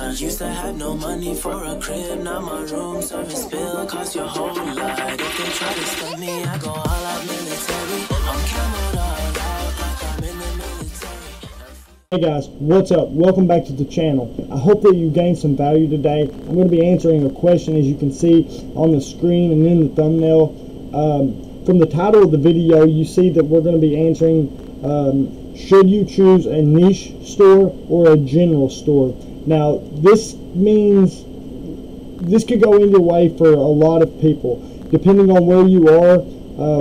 I used to have no money for a crib, now my room service bill cost your whole lot. If they try to stop me, I go all out military. I'm camoed all out like I'm in the military. Hey guys, what's up? Welcome back to the channel. I hope that you gained some value today. I'm going to be answering a question, as you can see on the screen and in the thumbnail. From the title of the video, you see that we're going to be answering should you choose a niche store or a general store. Now this means this could go either way for a lot of people depending on where you are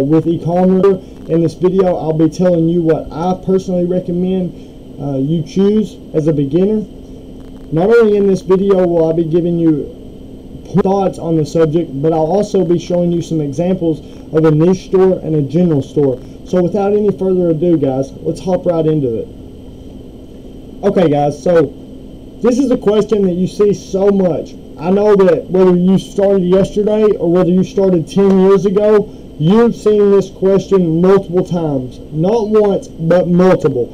with e-commerce. In this video I'll be telling you what I personally recommend you choose as a beginner. Not only in this video will I be giving you thoughts on the subject, but I'll also be showing you some examples of a niche store and a general store. So without any further ado, guys, let's hop right into it. Okay guys, so this is a question that you see so much. I know that whether you started yesterday or whether you started 10 years ago, you've seen this question multiple times. Not once, but multiple.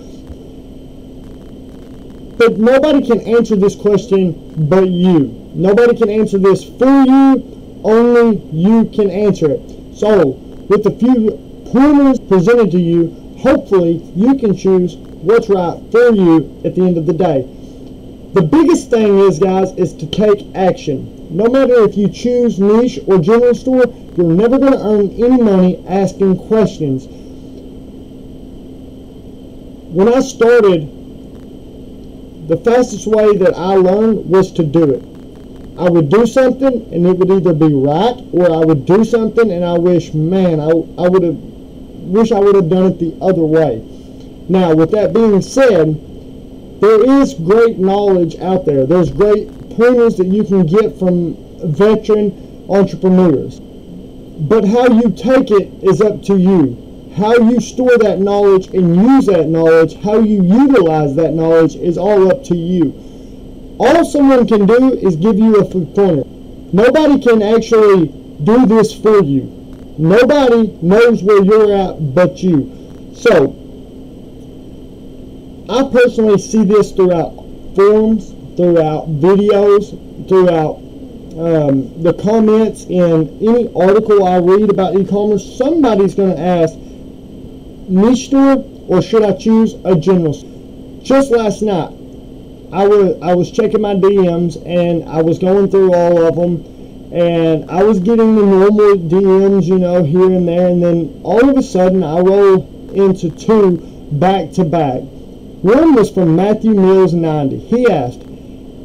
But nobody can answer this question but you. Nobody can answer this for you, only you can answer it. So, with a few pointers presented to you, hopefully you can choose what's right for you at the end of the day. The biggest thing is, guys, is to take action. No matter if you choose niche or general store, you're never going to earn any money asking questions. When I started, the fastest way that I learned was to do it. I would do something and it would either be right, or I would do something and I wish, man, I would have done it the other way. Now, with that being said, there is great knowledge out there. There's great pointers that you can get from veteran entrepreneurs. But how you take it is up to you. How you store that knowledge and use that knowledge, how you utilize that knowledge is all up to you. All someone can do is give you a pointer. Nobody can actually do this for you. Nobody knows where you're at but you. So, I personally see this throughout forums, throughout videos, throughout the comments in any article I read about e-commerce. Somebody's going to ask, niche store or should I choose a general store? Just last night, I was checking my DMs and I was going through all of them, and I was getting the normal DMs, you know, here and there, and then all of a sudden I roll into two back to back. One was from Matthew Mills 90. He asked,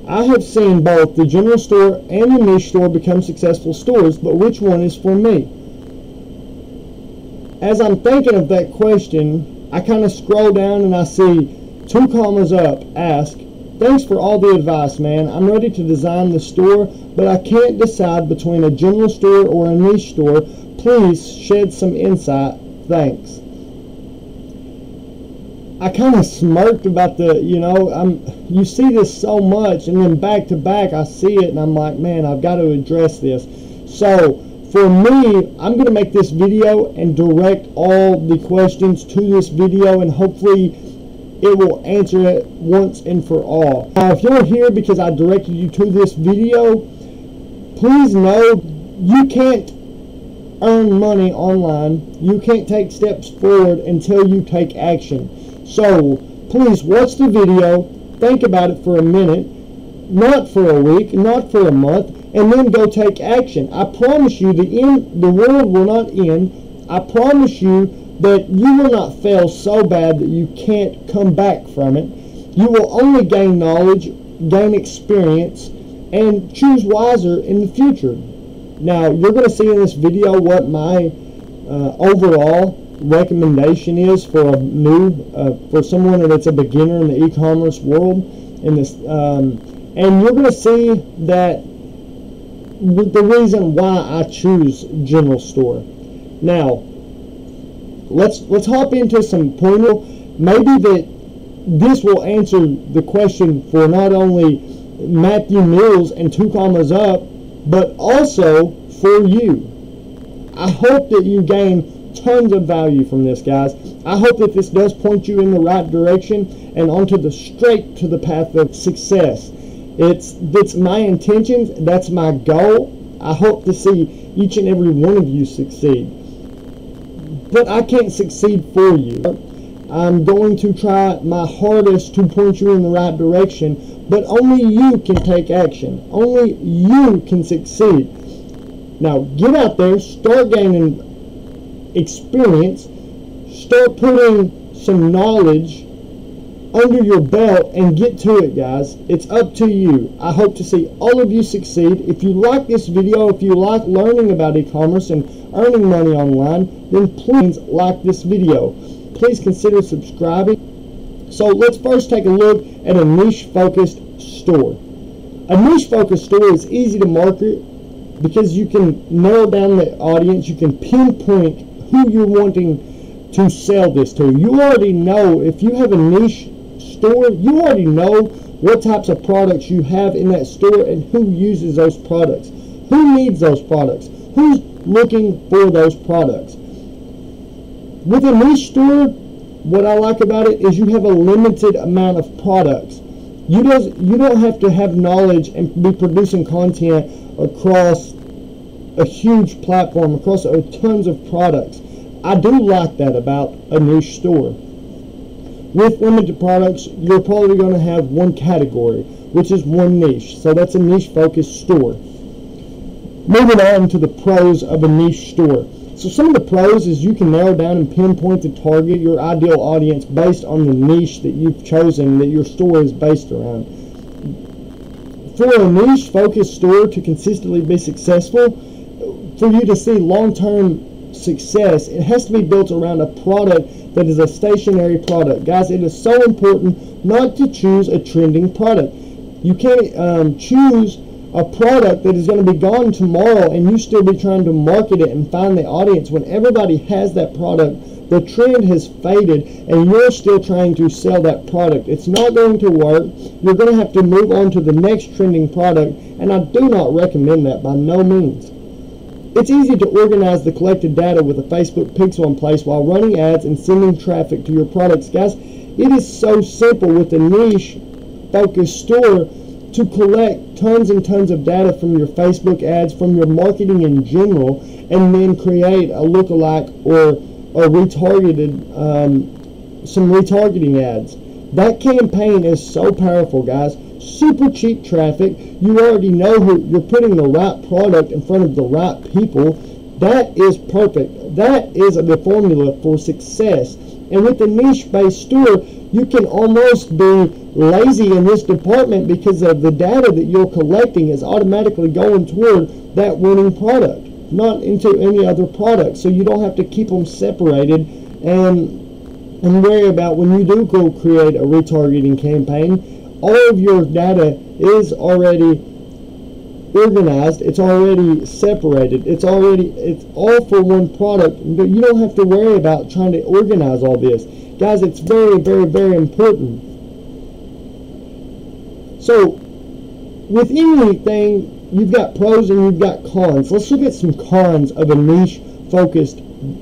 I have seen both the general store and the niche store become successful stores, but which one is for me? As I'm thinking of that question, I kind of scroll down and I see 2 commas up, ask, thanks for all the advice, man. I'm ready to design the store, but I can't decide between a general store or a niche store. Please shed some insight. Thanks. I kind of smirked about the, you see this so much, and then back to back I see it and I'm like, man, I've got to address this. So, for me, I'm going to make this video and direct all the questions to this video, and hopefully it will answer it once and for all. Now, if you're here because I directed you to this video, please know you can't earn money online. You can't take steps forward until you take action. So, please watch the video, think about it for a minute, not for a week, not for a month, and then go take action. I promise you the world will not end. I promise you that you will not fail so bad that you can't come back from it. You will only gain knowledge, gain experience, and choose wiser in the future. Now, you're going to see in this video what my overall recommendation is for for someone that's a beginner in the e-commerce world. And you're going to see that the reason why I choose general store. Now, let's hop into some pointer. Maybe that this will answer the question for not only Matthew Mills and 2 commas up, but also for you. I hope that you gain tons of value from this, guys. I hope that this does point you in the right direction and onto straight to the path of success. That's my intentions. That's my goal. I hope to see each and every one of you succeed. But I can't succeed for you. I'm going to try my hardest to point you in the right direction, but only you can take action. Only you can succeed. Now, get out there, start gaining experience, start putting some knowledge under your belt, and get to it, guys. It's up to you. I hope to see all of you succeed. If you like this video, if you like learning about e-commerce and earning money online, then please like this video. Please consider subscribing. So let's first take a look at a niche-focused store. A niche-focused store is easy to market because you can narrow down the audience. You can pinpoint who you're wanting to sell this to. You already know, if you have a niche store, you already know what types of products you have in that store and who uses those products, who needs those products, who's looking for those products. With a niche store, what I like about it is you have a limited amount of products. You don't have to have knowledge and be producing content across a huge platform, across tons of products. I do like that about a niche store. With limited products, you're probably going to have one category, which is one niche. So that's a niche-focused store. Moving on to the pros of a niche store. So some of the pros is you can narrow down and pinpoint to target your ideal audience based on the niche that you've chosen, that your store is based around. For a niche-focused store to consistently be successful, for you to see long-term success, it has to be built around a product that is a stationary product. Guys, it is so important not to choose a trending product. You can't choose a product that is going to be gone tomorrow and you still be trying to market it and find the audience when everybody has that product. The trend has faded and you're still trying to sell that product. It's not going to work. You're going to have to move on to the next trending product, and I do not recommend that by no means. It's easy to organize the collected data with a Facebook pixel in place while running ads and sending traffic to your products. Guys, it is so simple with a niche-focused store to collect tons and tons of data from your Facebook ads, from your marketing in general, and then create a lookalike or retargeted, some retargeting ads. That campaign is so powerful, guys. Super cheap traffic. You already know who you're putting the right product in front of the right people. That is perfect. That is the formula for success. And with the niche-based store, you can almost be lazy in this department because of the data that you're collecting is automatically going toward that winning product, not into any other product. So you don't have to keep them separated and worry about when you do go create a retargeting campaign. All of your data is already organized, it's already separated, it's all for one product, but you don't have to worry about trying to organize all this. Guys, it's very, very, very important. So with anything, you've got pros and you've got cons. Let's look at some cons of a niche focused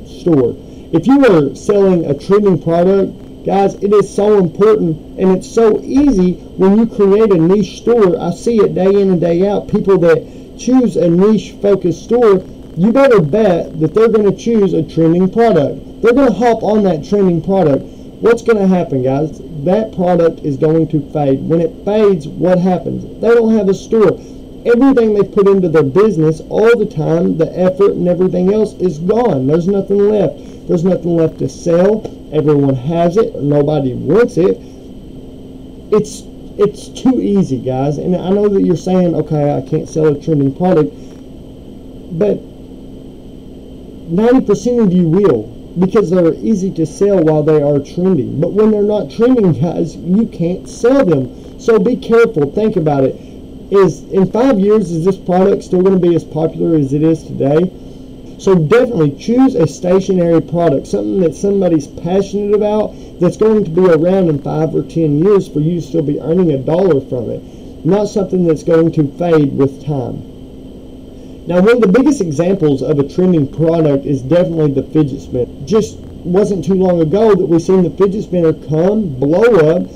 store. If you are selling a trending product, guys, it is so important and it's so easy when you create a niche store. I see it day in and day out. People that choose a niche focused store, you better bet that they're going to choose a trending product. They're going to hop on that trending product. What's going to happen, guys? That product is going to fade. When it fades, what happens? They don't have a store. Everything they put into their business, all the time, the effort and everything else is gone. There's nothing left. There's nothing left to sell. Everyone has it. Nobody wants it. It's too easy, guys. And I know that you're saying, okay, I can't sell a trending product, but 90% of you will, because they're easy to sell while they are trending. But when they're not trending, guys, you can't sell them. So be careful. Think about it. In 5 years, is this product still going to be as popular as it is today? So definitely choose a stationary product, something that somebody's passionate about, that's going to be around in 5 or 10 years for you to still be earning $1 from it, not something that's going to fade with time. Now, one of the biggest examples of a trending product is definitely the fidget spinner. Just wasn't too long ago that we seen the fidget spinner come, blow up,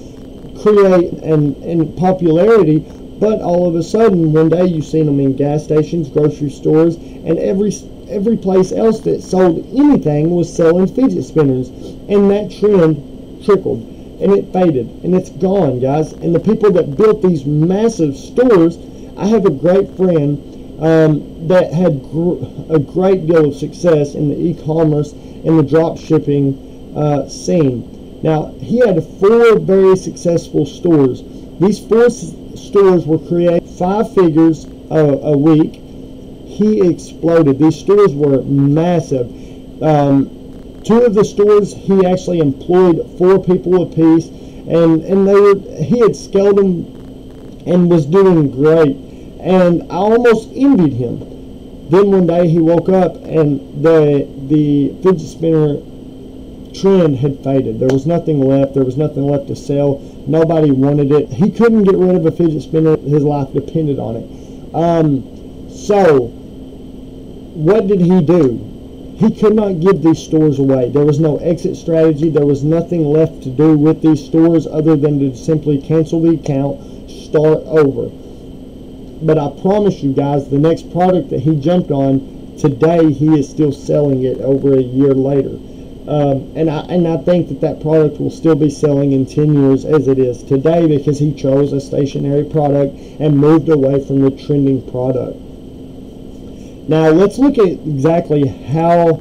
create and popularity But all of a sudden, one day you've seen them in gas stations, grocery stores, and every place else that sold anything was selling fidget spinners. And that trend trickled, and it faded, and it's gone, guys. And the people that built these massive stores, I have a great friend that had a great deal of success in the e-commerce and the drop shipping scene. Now, he had 4 very successful stores. These 4 stores were creating 5 figures a week. He exploded. These stores were massive. 2 of the stores, he actually employed 4 people apiece, and he had scaled them and was doing great. And I almost envied him. Then one day he woke up and the fidget spinner trend had faded. There was nothing left. There was nothing left to sell. Nobody wanted it. He couldn't get rid of a fidget spinner. His life depended on it. So what did he do? He could not give these stores away. There was no exit strategy. There was nothing left to do with these stores other than to simply cancel the account, start over. But I promise you guys, the next product that he jumped on, today he is still selling it over a year later. And I think that product will still be selling in 10 years as it is today, because he chose a stationary product and moved away from the trending product. Now let's look at exactly how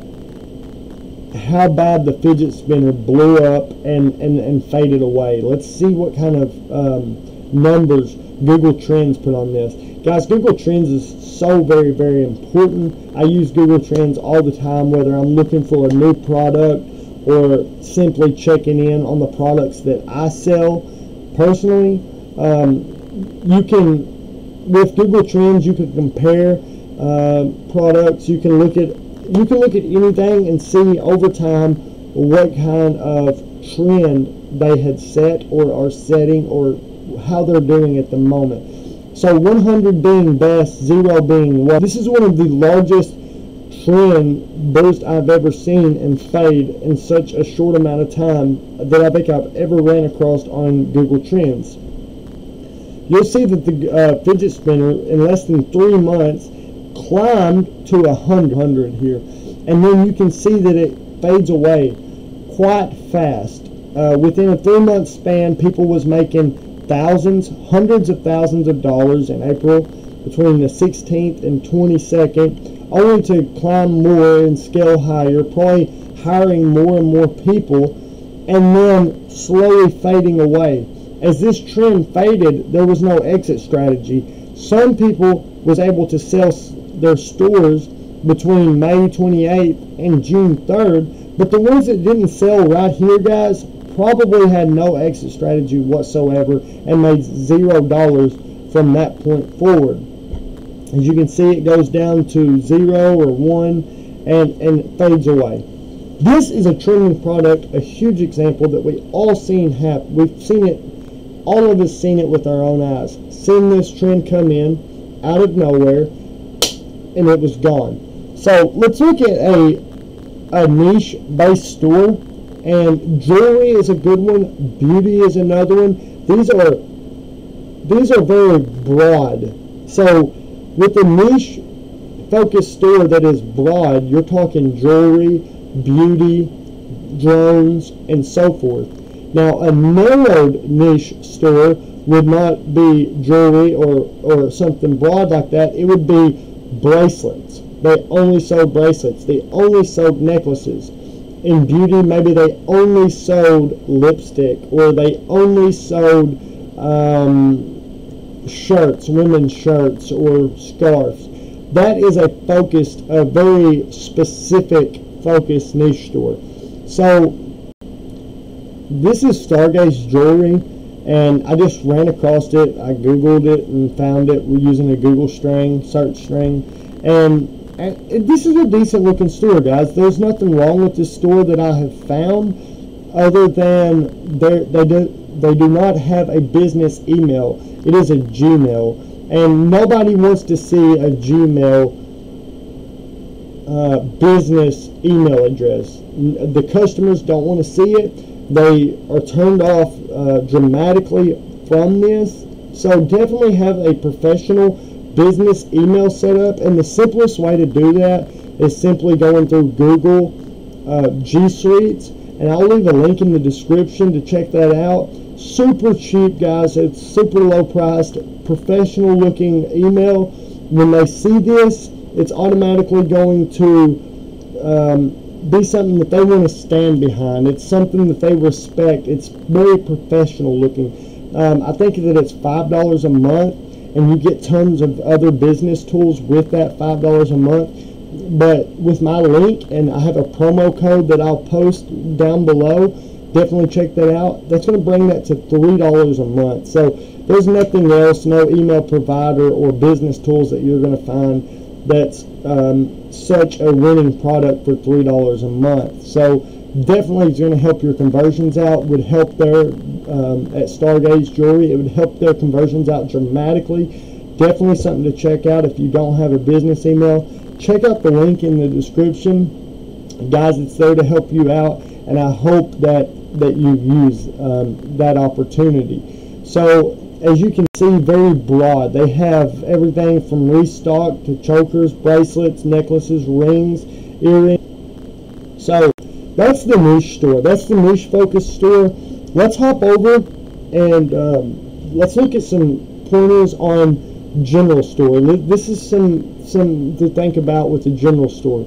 bad the fidget spinner blew up and faded away. Let's see what kind of numbers Google Trends put on this. Guys, Google Trends is so very, very important. I use Google Trends all the time, whether I'm looking for a new product or simply checking in on the products that I sell personally. You can, with Google Trends, you can compare products. You can look at anything and see over time what kind of trend they had set or are setting, or how they're doing at the moment. So 100 being best, 0 being worst. This is one of the largest trend boosts I've ever seen and fade in such a short amount of time that I think I've ever ran across on Google Trends. You'll see that the fidget spinner in less than 3 months climbed to 100 here, and then you can see that it fades away quite fast. Within a 3-month span, people was making thousands, hundreds of thousands of dollars in April between the 16th and 22nd, only to climb more and scale higher, probably hiring more and more people, and then slowly fading away. As this trend faded, there was no exit strategy. Some people was able to sell their stores between May 28th and June 3rd, but the ones that didn't sell right here, guys, probably had no exit strategy whatsoever and made $0 from that point forward. As you can see, it goes down to 0 or 1 and fades away. This is a trending product, a huge example that we all seen happen. We've seen it, all of us seen it with our own eyes. Seen this trend come in out of nowhere, and it was gone. So let's look at a niche-based store. And jewelry is a good one. Beauty is another one. These are very broad. So with a niche focused store that is broad, you're talking jewelry, beauty, drones, and so forth. Now a narrowed niche store would not be jewelry or something broad like that. It would be bracelets. They only sold bracelets. They only sold necklaces. In beauty, maybe they only sold lipstick, or they only sold shirts, women's shirts, or scarves. That is a focused, a very specific focused niche store. So this is Stargaze jewelry, and I just ran across it. I googled it and found it. We're using a Google search string, and this is a decent looking store, guys. There's nothing wrong with this store that I have found, other than they do not have a business email. It is a Gmail, and nobody wants to see a Gmail business email address. The customers don't want to see it. They are turned off dramatically from this, So definitely have a professional business email set up, and the simplest way to do that is simply going through Google G Suites, and I'll leave a link in the description to check that out. Super cheap, guys. It's super low priced, professional looking email. When they see this, it's automatically going to be something that they want to stand behind. It's something that they respect. It's very professional looking. I think that it's $5 a month, and you get tons of other business tools with that $5 a month. But with my link, and I have a promo code that I'll post down below, definitely check that out. That's going to bring that to $3 a month. So there's nothing else, no email provider or business tools that you're going to find that's such a winning product for $3 a month. So definitely it's going to help your conversions out. Would help there at Stargaze Jewelry. It would help their conversions out dramatically. Definitely something to check out if you don't have a business email. Check out the link in the description, guys. It's there to help you out, and I hope that you use that opportunity. So as you can see, very broad. They have everything from restock to chokers, bracelets, necklaces, rings, earrings. So that's the niche store. That's the niche focused store. Let's hop over and let's look at some pointers on general store. This is some to think about with a general store.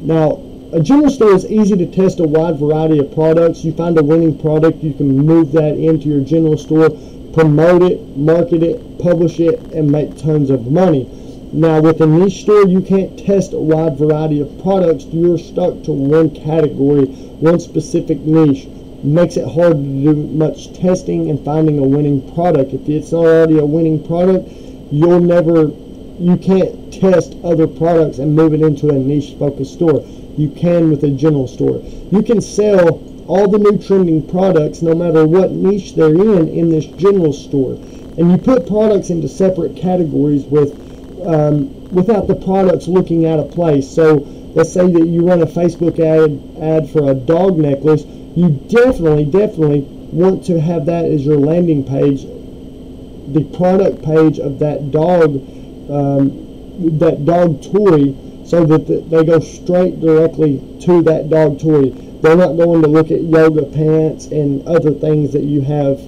Now, a general store is easy to test a wide variety of products. You find a winning product, you can move that into your general store, promote it, market it, publish it, and make tons of money. Now, with a niche store, you can't test a wide variety of products. You're stuck to one category, one specific niche. It makes it hard to do much testing and finding a winning product. If it's already a winning product, you can't test other products and move it into a niche focused store. You can with a general store. You can sell all the new trending products no matter what niche they're in this general store. And you put products into separate categories without the products looking out of place. So let's say that you run a Facebook ad for a dog necklace. You definitely want to have that as your landing page, the product page of that dog toy, so that they go straight directly to that dog toy. They're not going to look at yoga pants and other things that you have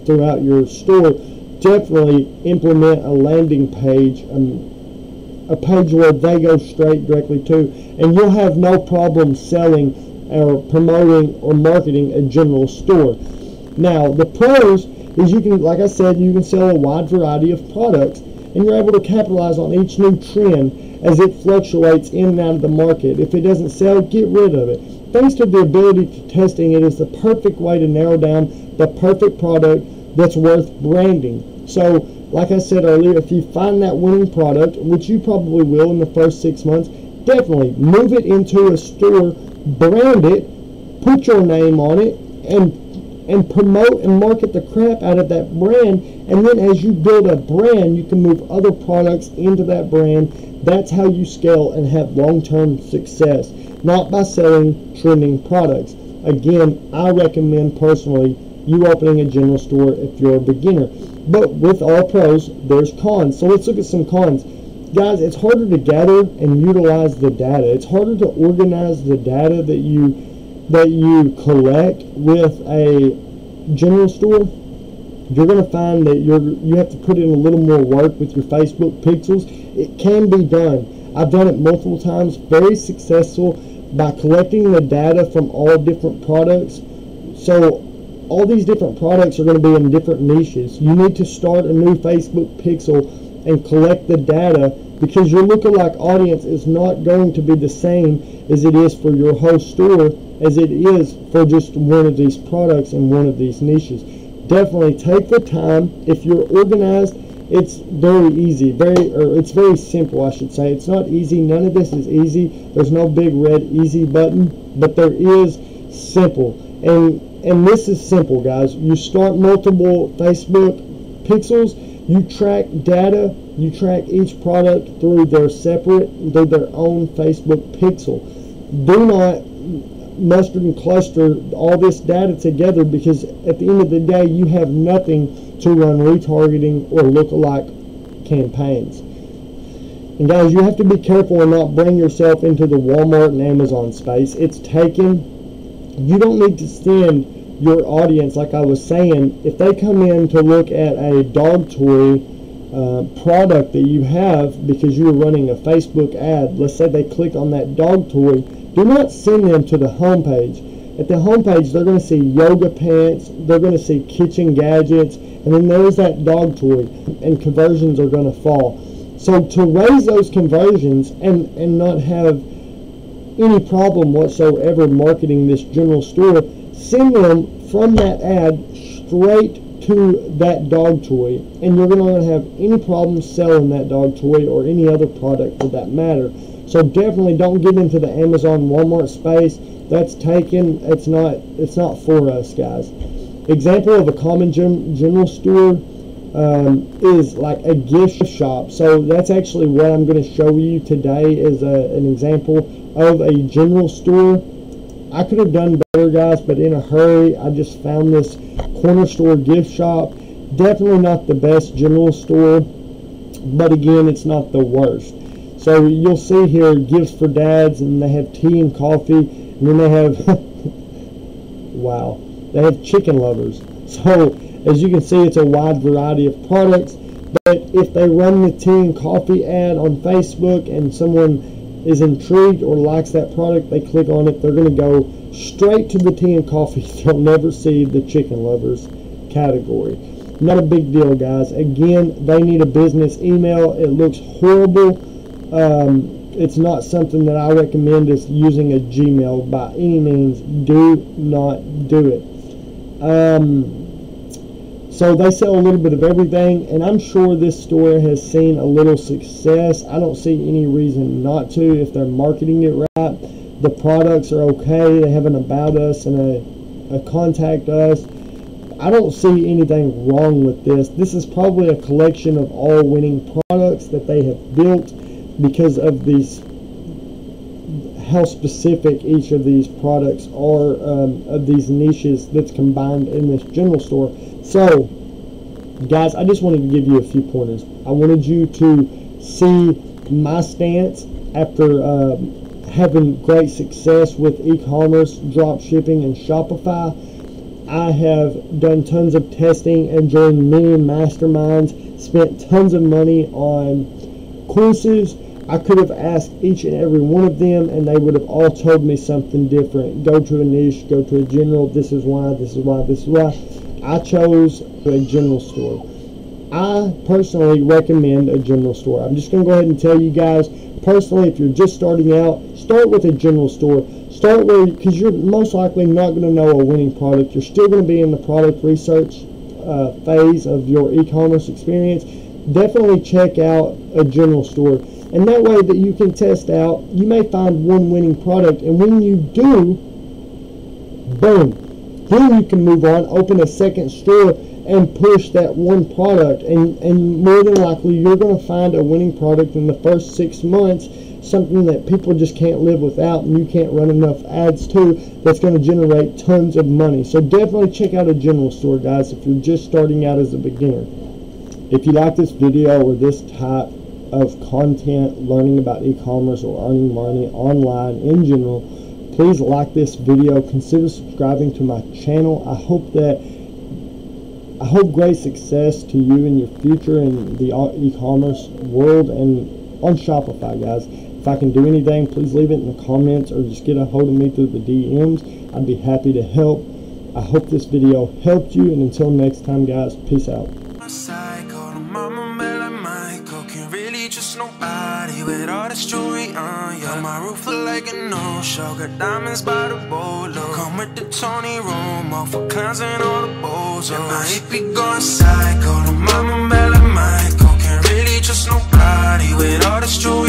throughout your store. Definitely implement a landing page, a page where they go straight directly to, and you'll have no problem selling or promoting or marketing a general store. Now, the pros is you can, like I said, you can sell a wide variety of products, and you're able to capitalize on each new trend as it fluctuates in and out of the market. If it doesn't sell, get rid of it. Thanks to the ability to testing, it is the perfect way to narrow down the perfect product that's worth branding. So, like I said earlier, if you find that winning product, which you probably will in the first 6 months, definitely move it into a store, brand it, put your name on it, and promote and market the crap out of that brand. And then as you build a brand, you can move other products into that brand. That's how you scale and have long-term success, not by selling trending products. Again, I recommend personally you opening a general store if you're a beginner. But with all pros, there's cons. So let's look at some cons. Guys, it's harder to gather and utilize the data. It's harder to organize the data that you collect with a general store. You're going to find that you have to put in a little more work with your Facebook pixels. It can be done. I've done it multiple times, very successful, by collecting the data from all different products. So all these different products are going to be in different niches. You need to start a new Facebook pixel and collect the data, because your lookalike audience is not going to be the same as it is for your whole store as it is for just one of these products and one of these niches. Definitely take the time. If you're organized, it's very easy, it's very simple, I should say. It's not easy. None of this is easy. There's no big red easy button, but there is simple. And this is simple, guys. You start multiple Facebook pixels. You track data. You track each product through their own Facebook pixel. Do not muster and cluster all this data together, because at the end of the day, you have nothing to run retargeting or lookalike campaigns. And guys, you have to be careful and not bring yourself into the Walmart and Amazon space. It's taken. You don't need to send your audience, like I was saying, if they come in to look at a dog toy product that you have because you're running a Facebook ad. Let's say they click on that dog toy. Do not send them to the homepage. At the homepage, they're going to see yoga pants, they're going to see kitchen gadgets, and then there's that dog toy, and conversions are going to fall. So to raise those conversions and not have any problem whatsoever marketing this general store, send them from that ad straight to that dog toy, and you're going to have any problem selling that dog toy or any other product for that matter. So definitely don't get into the Amazon Walmart space. That's taken. It's not for us, guys. Example of a common general store is like a gift shop. So that's actually what I'm going to show you today is an example of a general store. I could have done better, guys, but in a hurry, I just found this corner store gift shop. Definitely not the best general store, but again, it's not the worst. So you'll see here gifts for dads, and they have tea and coffee, and then they have wow, they have chicken lovers. So as you can see, it's a wide variety of products. But if they run the tea and coffee ad on Facebook and someone is intrigued or likes that product, they click on it, they're going to go straight to the tea and coffee. They'll never see the chicken lovers category. Not a big deal, guys. Again, they need a business email. It looks horrible. It's not something that I recommend is using a Gmail by any means. Do not do it. So they sell a little bit of everything, and I'm sure this store has seen a little success. I don't see any reason not to if they're marketing it right. The products are okay. They have an about us and a contact us. I don't see anything wrong with this. This is probably a collection of all winning products that they have built because of these, how specific each of these products are, of these niches that's combined in this general store. So, guys, I just wanted to give you a few pointers. I wanted you to see my stance after having great success with e-commerce, drop shipping, and Shopify. I have done tons of testing and joined many masterminds, spent tons of money on courses. I could have asked each and every one of them, and they would have all told me something different. Go to a niche, go to a general, this is why, this is why, this is why. I chose a general store. I personally recommend a general store. I'm just going to go ahead and tell you guys, personally, if you're just starting out, start with a general store. Start where, because you're most likely not going to know a winning product. You're still going to be in the product research phase of your e-commerce experience. Definitely check out a general store. And that way that you can test out, you may find one winning product. And when you do, boom, then you can move on, open a second store, and push that one product. And more than likely, you're going to find a winning product in the first 6 months, something that people just can't live without and you can't run enough ads to, that's going to generate tons of money. So definitely check out a general store, guys, if you're just starting out as a beginner. If you like this video or this type of content, learning about e-commerce or earning money online in general, please like this video. Consider subscribing to my channel. I hope great success to you in your future in the e-commerce world and on Shopify, guys. If I can do anything, please leave it in the comments or just get a hold of me through the DMs. I'd be happy to help. I hope this video helped you, and until next time, guys, peace out. Nobody with all this jewelry on, yeah. My roof look like a no-show, got diamonds by the bolo. Come with the Tony Romo for clowns and all the bozos. And my hippie going psycho, the mama Bella Michael. Can't really trust nobody with all this jewelry